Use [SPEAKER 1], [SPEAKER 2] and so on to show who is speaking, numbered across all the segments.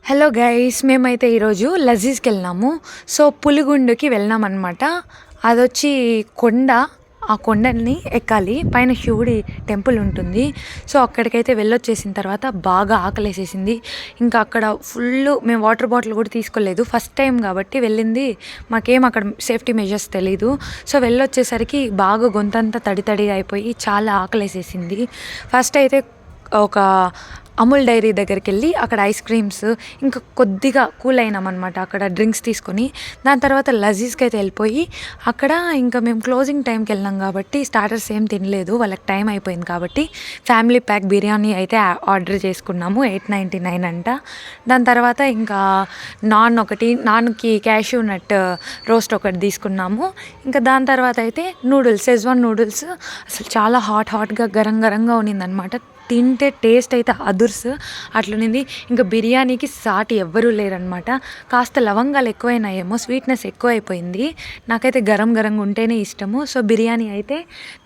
[SPEAKER 1] Hello guys, మేమైతే ఈరోజు లజీజ్కి వెళ్ళినాము. సో పులిగుండుకి వెళ్ళినామన్నమాట. అదొచ్చి కొండ. ఆ కొండని ఎక్కాలి, పైన శివుడి టెంపుల్ ఉంటుంది. సో అక్కడికైతే వెళ్ళొచ్చేసిన తర్వాత బాగా ఆకలేసేసింది. ఇంకా అక్కడ ఫుల్ మేము వాటర్ బాటిల్ కూడా తీసుకోలేదు, ఫస్ట్ టైం కాబట్టి వెళ్ళింది. మాకేం అక్కడ సేఫ్టీ మెజర్స్ తెలీదు. సో వెళ్ళొచ్చేసరికి బాగా గొంతంతా తడి తడిగా అయిపోయి చాలా ఆకలేసేసింది. ఫస్ట్ అయితే ఒక అమూల్ డైరీ దగ్గరికి వెళ్ళి అక్కడ ఐస్ క్రీమ్స్ ఇంకా కొద్దిగా కూల్ అయినామన్నమాట అక్కడ డ్రింక్స్ తీసుకొని. దాని తర్వాత లజీజ్కి అయితే వెళ్ళిపోయి అక్కడ ఇంకా మేము క్లోజింగ్ టైంకి వెళ్ళినాం కాబట్టి స్టార్టర్స్ ఏం తినలేదు, వాళ్ళకి టైం అయిపోయింది కాబట్టి ఫ్యామిలీ ప్యాక్ బిర్యానీ అయితే ఆర్డర్ చేసుకున్నాము. 899 అంట. దాని తర్వాత ఇంకా నాన్కి క్యాష్యూ నట్ రోస్ట్ ఒకటి తీసుకున్నాము. ఇంకా దాని తర్వాత అయితే నూడిల్స్, షెజ్వాన్ నూడిల్స్ అసలు చాలా హాట్గా గరంగా ఉన్నిందనమాట. తింటే టేస్ట్ అయితే అదుర్స్ అట్లునింది. ఇంకా బిర్యానీకి సాటి ఎవ్వరూ లేరనమాట. కాస్త లవంగాలు ఎక్కువైనాయేమో, స్వీట్నెస్ ఎక్కువైపోయింది. నాకైతే గరంగా ఉంటేనే ఇష్టము. సో బిర్యానీ అయితే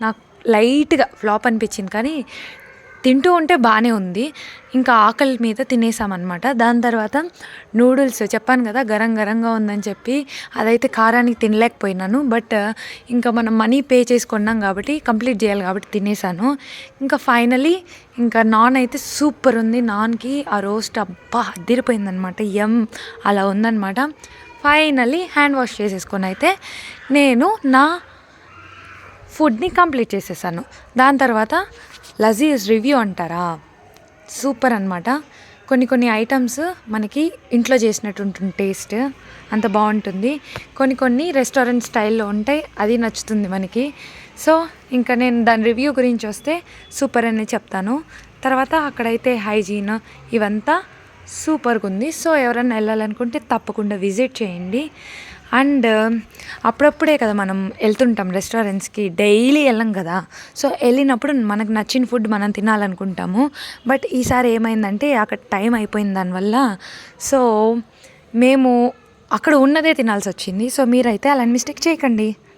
[SPEAKER 1] నాకు లైట్గా ఫ్లాప్ అనిపించింది, కానీ తింటూ ఉంటే బాగానే ఉంది. ఇంకా ఆకలి మీద తినేసామన్నమాట. దాని తర్వాత నూడిల్స్ చెప్పాను కదా గరంగా ఉందని చెప్పి, అదైతే కారానికి తినలేకపోయినాను. బట్ ఇంకా మనం మనీ పే చేసుకున్నాం కాబట్టి కంప్లీట్ చేయాలి కాబట్టి తినేసాను. ఇంకా ఫైనలీ ఇంకా నాన్ అయితే సూపర్ ఉంది. నాన్కి ఆ రోస్ట్ అబ్బా అదిరిపోయిందనమాట, అలా ఉందన్నమాట. ఫైనలీ హ్యాండ్ వాష్ చేసేసుకొని అయితే నేను నా ఫుడ్ని కంప్లీట్ చేసేసాను. దాని తర్వాత లజీజ్ రివ్యూ అంటారా, సూపర్ అనమాట. కొన్ని ఐటమ్స్ మనకి ఇంట్లో చేసినట్టు ఉంటుంది, టేస్ట్ అంత బాగుంటుంది. కొన్ని రెస్టారెంట్ స్టైల్లో ఉంటాయి, అది నచ్చుతుంది మనకి. సో ఇంకా నేను దాని రివ్యూ గురించి వస్తే సూపర్ అని చెప్తాను. తర్వాత అక్కడైతే హైజీన్ ఇవంతా సూపర్గా ఉంది. సో ఎవరైనా వెళ్ళాలనుకుంటే తప్పకుండా విజిట్ చేయండి. అండ్ అప్పుడప్పుడే కదా మనం వెళ్తుంటాం రెస్టారెంట్స్కి, డైలీ వెళ్ళం కదా. సో వెళ్ళినప్పుడు మనకు నచ్చిన ఫుడ్ మనం తినాలనుకుంటాము. బట్ ఈసారి ఏమైందంటే అక్కడ టైం అయిపోయింది దానివల్ల. సో మేము అక్కడ ఉన్నదే తినాల్సి వచ్చింది. సో మీరైతే అలాంటి మిస్టేక్ చేయకండి.